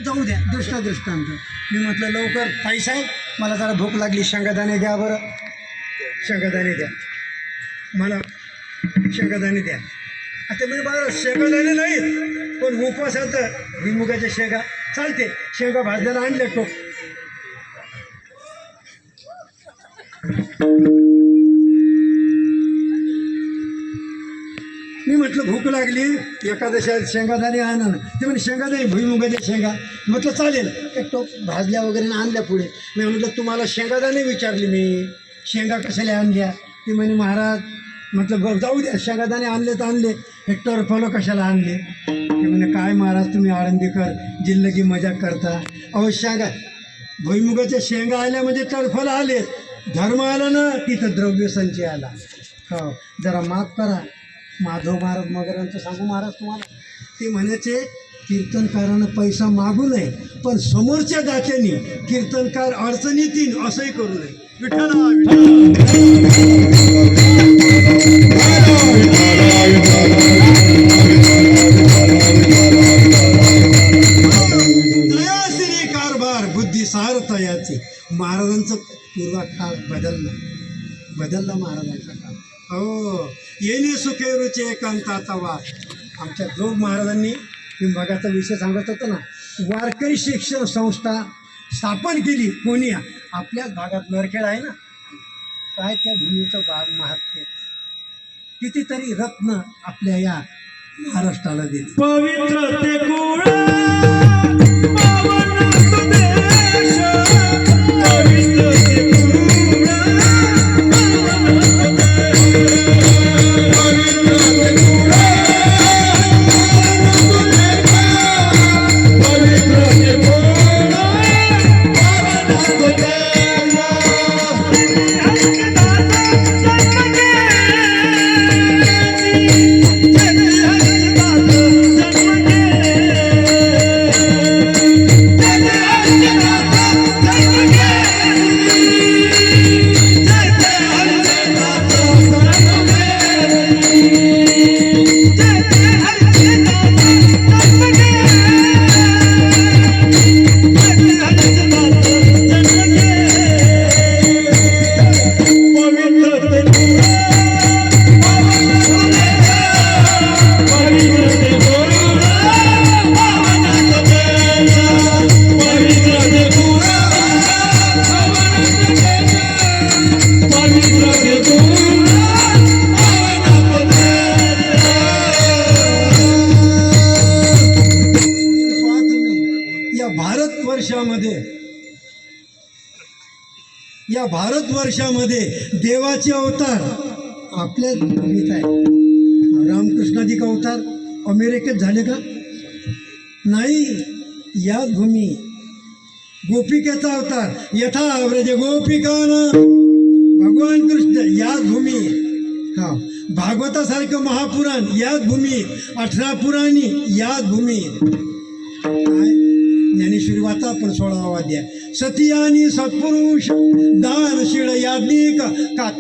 जाऊ द्या दृष्टांत. मी म्हटलं लवकर ताईसाहेब मला जरा भूक लागली, शेंगादाणे द्या बरं. शेंगादाणे द्या मला, शेंगादाणे द्या. आता मी बरं शेंगादाणे नाही पण उपवासाचं भुईमुगाच्या शेंगा चालते. शेंगा भाजल्याला आणले टोक. मी म्हटलं भूक लागली एकादशा शेंगादाणे आणा ना. ते म्हणजे शेंगादाणे भुईमुगाच्या शेंगा. म्हटलं चालेल. एक टोप भाजल्या वगैरे आणल्या पुढे. मी म्हटलं तुम्हाला शेंगादाणे विचारले मी, शेंगा कशाला आणल्या? ते म्हणे महाराज. म्हटलं जाऊ द्या शेंगादाणे आणले तर आणले, हे टरफलं कशाला आणले? ते म्हणे काय महाराज तुम्ही आळंदीकर जिल्लगी मजाक करता. अहो शेंगा भुईमुगाच्या शेंगा आल्या म्हणजे टरफलं आले. धर्म आला ना तिथं द्रव्य संचय आला. हो जरा माफ करा. माधव महाराज मगरांचं सांगू महाराज तुम्हाला. ते म्हणायचे कीर्तनकारानं पैसा मागू नये पण समोरच्या दात्यांनी कीर्तनकार अडचणीतील असंही करू नये. दयाश्री कारभार बुद्धी सारथयाची. महाराजांचं पूर्वाकाळ बदलला महाराजांचा काळ. हो येणे सुखे रुचे एकांताचा वास. आमच्या जोग महाराजांनी मी मगाचा विषय सांगत होतो ना, वारकरी शिक्षण संस्था स्थापन केली. कोणी? आपल्याच भागात नरखेड आहे ना, काय त्या भूमीचं भाग महात्म्य. कितीतरी रत्न आपल्या या महाराष्ट्राला दिली. पवित्र ते कुळ या भारतवर्षामध्ये देवाचे अवतार आपल्या भूमीत आहे. रामकृष्णाधिक अवतार अमेरिकेत झाले का? नाही. याच भूमी गोपिकेचा अवतार यथा व्रज गोपिकानं भगवान कृष्ण याच भूमी. हा भागवतासारखं महापुराण याच भूमी. 18 पुराणी याच भूमी. ज्ञानेश्वरी वाचा पण 16वा अध्याय. सती आणि सत्पुरुष दानशील याज्ञिक का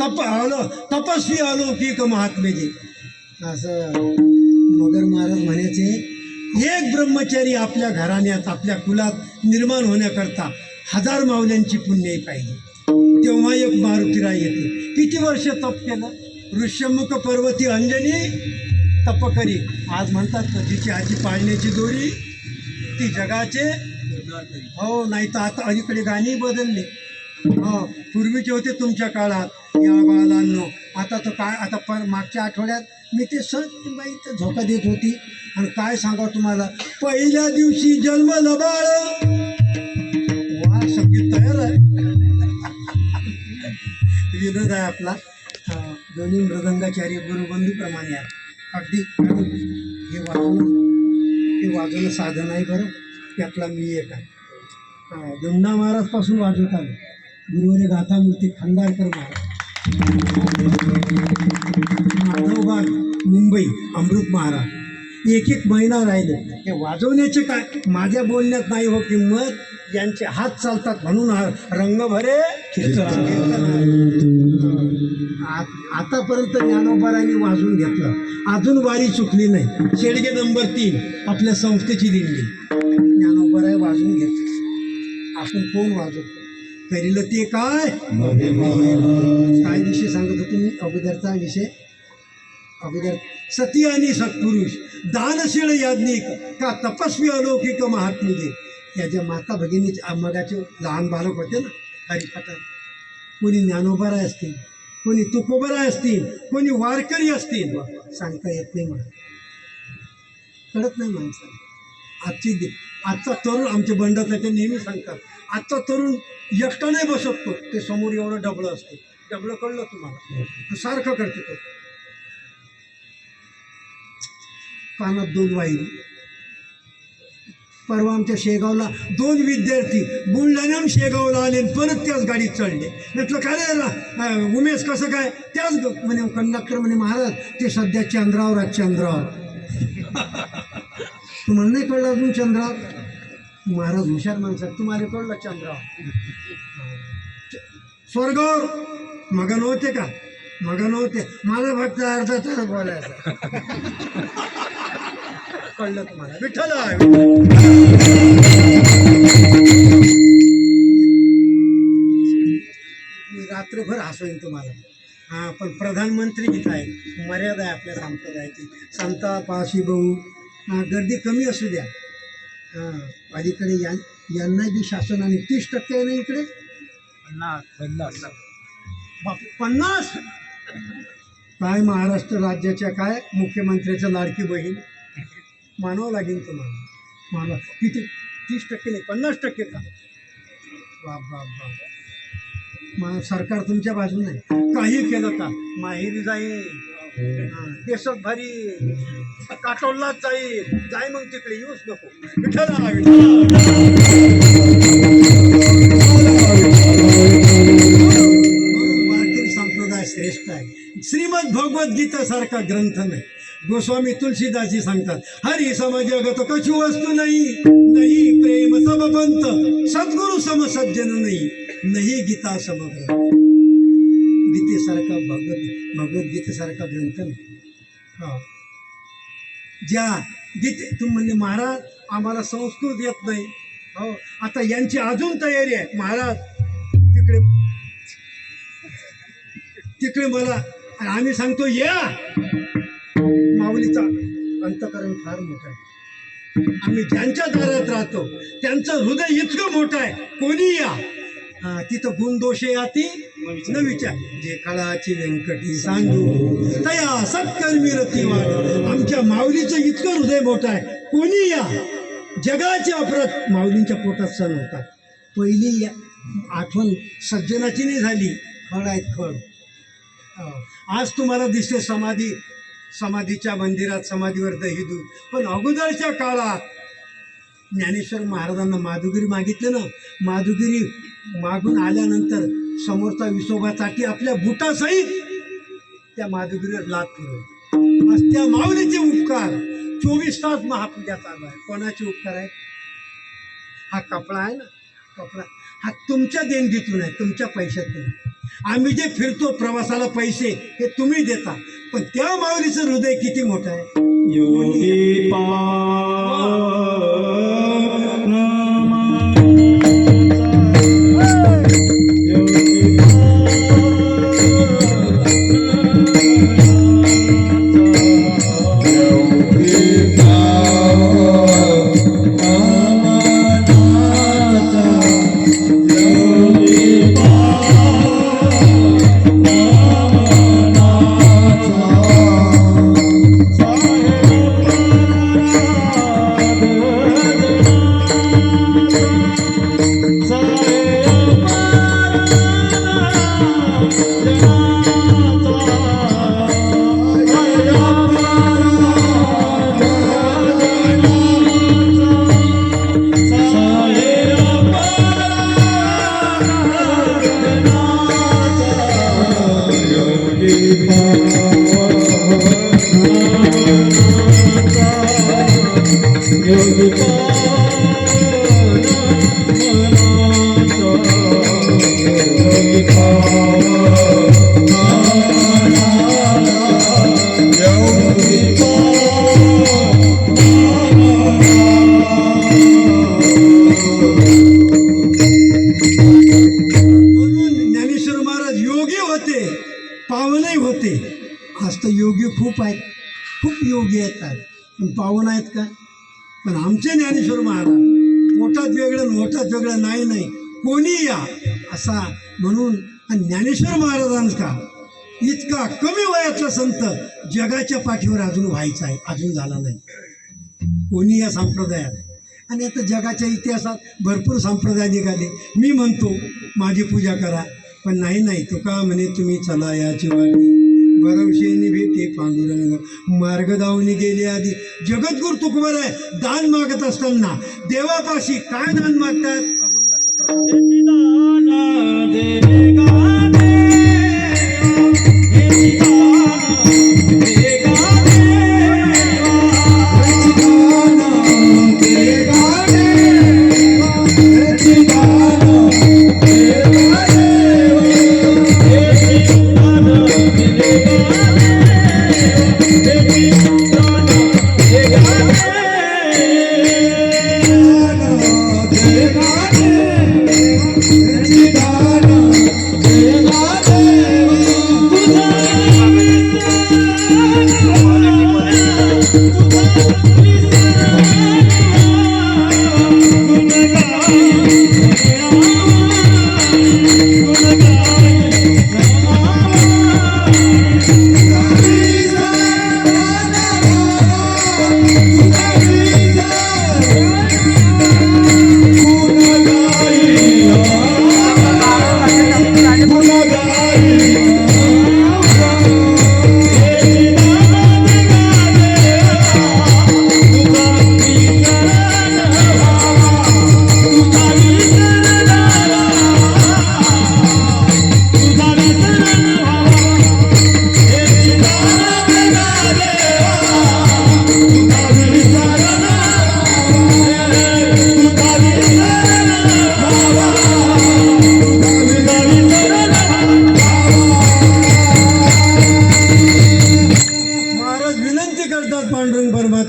तपस्वी अलौकिक महात्मेजी. असं मगर महाराज म्हणायचे एक ब्रह्मचारी आपल्या घराण्यात आपल्या कुलात निर्माण होण्याकरता 1000 माऊल्यांची पुण्य पाहिजे. तेव्हा एक मारुतीराय येते. किती वर्ष तप केलं? ऋष्यमुख पर्वती अंजनी तप करी. आज म्हणतात जिची आजी पाळण्याची दोरी ती जगाचे. हो नाही तर आता अलीकडे गाणी बदलले. हो पूर्वीचे होते तुमच्या काळात या बाळांनो. आता तर काय आता मागच्या आठवड्यात मी ते बाई ते झोका देत होती. आणि काय सांगा तुम्हाला, पहिल्या दिवशी जन्मलं बाळ. वा संगीत तयार आहे. विनोद आहे आपला. दोन्ही मृदंगाचार्य गुरुबंधूप्रमाणे आहे. अगदी हे वाजवणं साधन आहे बरं. त्यातला मी एक आहे. दुंडा महाराजपासून वाजवत आलो. गुरुवारी गाथामूर्ती खंडारकर महाराज, माधवबाग मुंबई अमृत महाराज. एक महिना राहिले. हे वाजवण्याचे काय माझ्या बोलण्यात नाही हो किंमत. यांचे हात चालतात म्हणून रंग भरे आतापर्यंत ज्ञानोबारांनी वाजवून घेतलं. अजून वारी चुकली नाही. शेडगे नंबर 3 आपल्या संस्थेची दिंडी. ज्ञानोबराय वाजून घेतो. आपण कोण वाजवतो? करील ते काय काय विषय सांगत होतो मी अगोदरचा विषय? अगोदर सती आणि सत्पुरुष, दानशील याज्ञिक का तपस्वी अलौकिक महात्मे. या ज्या माता भगिनी मगाचे लहान बालक होते ना हरिपाठात, कोणी ज्ञानोबराय असतील, कोणी तुकोबराय असतील, कोणी वारकरी असतील, सांगता येत नाही मला, कळत नाही माणसाला. आजचा तरुण आमचे बंडात ते नेहमी सांगतात, आजचा तरुण एकटा नाही बसत, ते समोर एवढं डबलं असते. डबलं कळलं तुम्हाला? सारखं करते तो, कानात 2 वायरी. परवा आमच्या शेगावला 2 विद्यार्थी बुलढाण्याहून शेगावला आले आणि परत त्याच गाडीत चढले. म्हटलं काय रे उमेश कसं काय? त्याच म्हणे कंडक्टर म्हणे महाराज ते सध्या चंद्रावर आहेत, चंद्रावर. तुम्हाला नाही कळलं अजून चंद्रावर? महाराज हुशार माणसं, तुम्हाला कळलं चंद्रावर. स्वर्गावर मग नव्हते का? मग नव्हते, माझा फक्त अर्धा तास बोलायचा. कळलं तुम्हाला? विठ्ठल मी रात्रभर हसवेन तुम्हाला. हां, पण प्रधानमंत्री इथं आहे, मर्यादा आहे आपल्या संप्रदायाची. संतापाशी बहु गर्दी कमी असू द्या. हां, अलीकडे यांना बी शासनाने 30% आहे ना इकडे. 50 काय महाराष्ट्र राज्याच्या काय मुख्यमंत्र्याचं लाडकी बहीण मानावं लागेल तुम्हाला. मला किती 30% नाही 50% का? बाप बाप बाप. सरकार तुमच्या बाजूने आहे. काही केलं का माहेरी जाईल, देशात भारी काटोललाच जाईल, जाय मग तिकडे येऊच नको. वारकरी संप्रदाय श्रेष्ठ आहे. श्रीमद भगवद्गीता सारखा ग्रंथ नाही. गोस्वामी तुलसीदासजी सांगतात, हरी समजगत कछु वस्तू नाही, नाही प्रेम सब पंथ, सद्गुरु सम सज्जन नाही, नाही गीता समग्र. गीतेसारखा भगवद्गीतेसारखा ग्रंथ नाही. हा, ज्या गीते तुम्ही म्हणजे महाराज आम्हाला संस्कृत येत नाही. हो, आता यांची अजून तयारी आहे. महाराज तिकडे मला, आम्ही सांगतो या. माऊलीचा अंतकरण फार मोठं आहे. आम्ही ज्यांच्या दारात राहतो त्यांचं हृदय इतकं मोठं आहे, कोणी या. तिथं गुण दोषे याती न विचार, जे काळाची व्यंकटी सांगू तया सत्कर्मी रती वाढ. आमच्या माऊलीचं इतकं हृदय मोठं आहे, कोणी या. जगाचे अपराध माऊलींच्या पोटात सण होतात. पहिली आठवण सज्जनाची नाही झाली, खड आहेत खड. आज तुम्हाला दिसते समाधीच्या मंदिरात समाधीवर दही दूध, पण अगोदरच्या काळात ज्ञानेश्वर महाराजांना माधुगिरी मागितलं ना, माधुगिरी मागून आल्यानंतर समोरचा विसोबासाठी आपल्या बुटासहित त्या माधुगिरीवर लात फिरवली. आज त्या माऊलीचे उपकार 24 तास महापूजा चालू आहे. कोणाचे उपकार आहे? हा कपडा आहे ना, कपडा हा तुमच्या देणगीतून आहे, तुमच्या पैशातून. आम्ही जे फिरतो प्रवासाला पैसे हे तुम्ही देता, पण त्या माऊलीचं हृदय किती मोठं आहे. योगी येतात पण पावन आहेत का? पण आमचे ज्ञानेश्वर महाराज पोटात वेगळं नोटात वेगळं नाही नाही कोणी या असा म्हणून आणि ज्ञानेश्वर महाराजांचा इतका कमी वयातला संत जगाच्या पाठीवर अजून व्हायचा आहे, अजून झाला नाही कोणी या संप्रदायात. आणि आता जगाच्या इतिहासात भरपूर संप्रदाय निघाले. मी म्हणतो माझी पूजा करा, पण नाही तुका म्हणे तुम्ही चला याची वाटी भरवशेनी भेटे पांडुरंग मार्ग दावणी गेले आधी. जगद्गुरु तुकोबर आहे दान मागत असताना देवापाशी काय दान मागतात?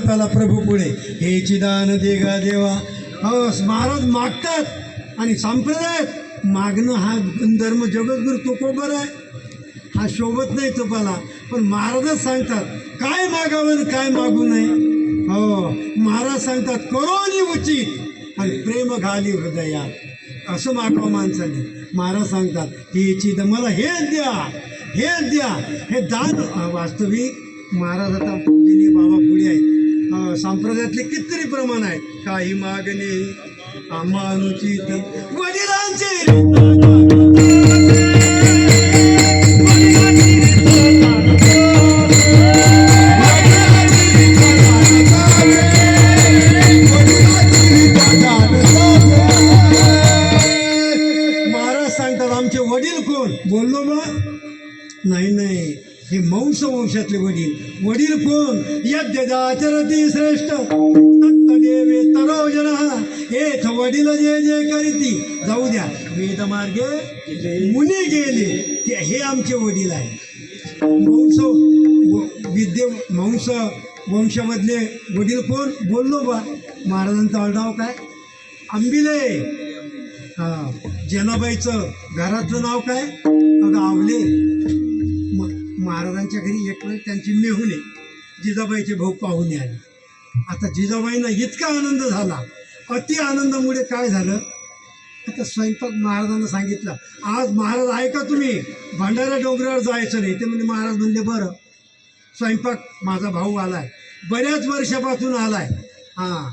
अभंगाचा प्रभू पुढे हे चिदान देगा देवा. हो महाराज मागतात आणि संप्रदायात मागणं हा गुणधर्म जगद्गुरु तुकोबर आहे, हा शोभत नाही तुपाला. पण महाराजच सांगतात काय मागावं आणि काय मागू नये. हो महाराज सांगतात करोनी उचित आणि प्रेम घाली हृदयात असं मागावं माणसाने. महाराज सांगतात हे चिद मला हेच द्या हे दान. वास्तविक महाराज आता पूजनीय बाबा पुढे आहेत. संप्रदायातले कितीतरी प्रमाण आहेत. काही मागणे अनुचित वडिलांचे महाराज सांगतात आमचे वडील कोण? बोललो बा नाही हे वंशातले वडील कोण? यद्यदाचरती श्रेष्ठ तत्तदेवे तरोजन हेथ वडील जे करीती. जाऊ द्या वेद मार्गे मुनी गेले की हे आमचे वडील आहे. वंशामधले वडील कोण? बोललो बा. महाराजांचं आडनाव काय? आंबिले. हा जनाबाईचं घरातलं नाव काय? अगं आवले. महाराजांच्या घरी एक वेळ त्यांची मेहुणे जिजाबाईचे भाऊ पाहुणे आले. आता जिजाबाईंना इतका आनंद झाला, अति आनंदामुळे काय झालं, आता स्वयंपाक महाराजांना सांगितलं आज महाराज ऐका तुम्ही भंडारा डोंगरावर जायचं नाही. ते म्हणजे महाराज म्हणले बरं. स्वयंपाक माझा भाऊ आलाय, बऱ्याच वर्षापासून आलाय. हां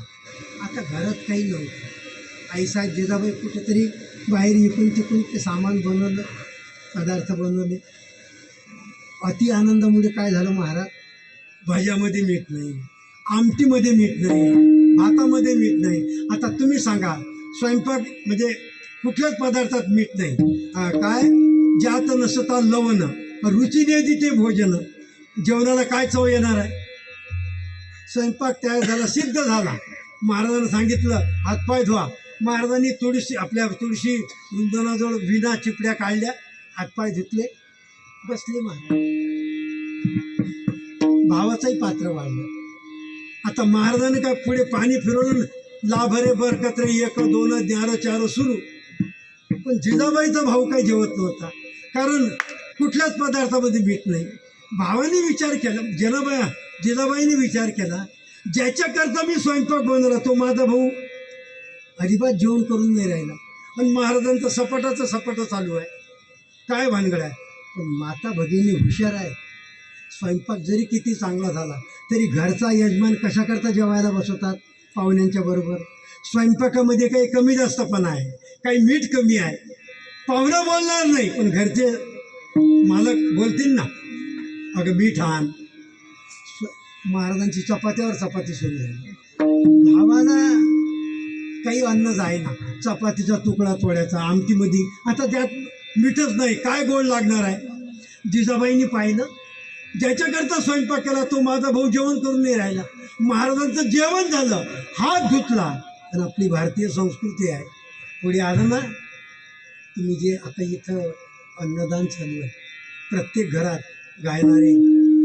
आता घरात काही नव्हतं. आईसाहेब जिजाबाई कुठेतरी बाहेर इकडून तिकडून ते सामान बनवलं, पदार्थ बनवले. अति आनंदामुळे काय झालं, महाराज भाज्यामध्ये मीठ नाही, आमटीमध्ये मीठ नाही, भातामध्ये मीठ नाही. आता तुम्ही सांगा स्वयंपाक म्हणजे कुठल्याच पदार्थात मीठ नाही. काय ज्यात नसता लवण रुची दे तिथे भोजन. जेवणाला काय चव येणार आहे? स्वयंपाक तयार झाला, सिद्ध झाला. महाराजांना सांगितलं हातपाय धुवा. महाराजांनी तुळशी वृंदावनाजवळ विना चिपड्या काढल्या, हातपाय धुतले, बसले. महाराज भावाचंही पात्र वाढलं. आता महाराजांनी काय पुढे पाणी फिरवलं, लाभरे बरकत रे, एक दोन न्यारं चार सुरू. पण जिजाबाईचा भाऊ काही जेवत नव्हता, कारण कुठल्याच पदार्थामध्ये मीठ नाही. भावाने विचार केला, जनाबाई जिजाबाईने विचार केला, ज्याच्याकरता मी स्वयंपाक बनवला तो माझा भाऊ अजिबात जेवण करून नाही राहिला, पण महाराजांचं सपाटाचं सपाट चालू आहे. काय भानगड आहे? पण माता भगिनी हुशार आहे. स्वयंपाक जरी किती चांगला झाला तरी घरचा यजमान कशाकरता जेवायला बसवतात पाहुण्यांच्या बरोबर. स्वयंपाकामध्ये काही कमी जास्तपणा आहे, काही मीठ कमी आहे, पाहुणं बोलणार नाही पण घरचे मालक बोलतील ना, अगं मीठ आण. महाराजांची चपात्यावर चपाती सुरू झाली. भावाला काही अन्न जाईना, चपातीचा तुकडा तोडायचा आमटीमध्ये, आता त्यात मीठच नाही, काय गोड लागणार आहे. जिजाबाईंनी पाहिलं, ज्याच्याकरता स्वयंपाक केला तो माझा भाऊ जेवण करून नाही राहिला. महाराजांचं जेवण झालं, हात धुतला. आणि आपली भारतीय संस्कृती आहे, पुढे आलं ना, तुम्ही जे आता इथं अन्नदान चालू आहे, प्रत्येक घरात गायणारे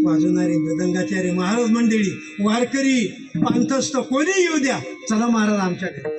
वाजवणारे मृदंगाचार्य महाराज मंडळी, वारकरी, पांथस्थ कोणी येऊ द्या, चला महाराज आमच्याकडे.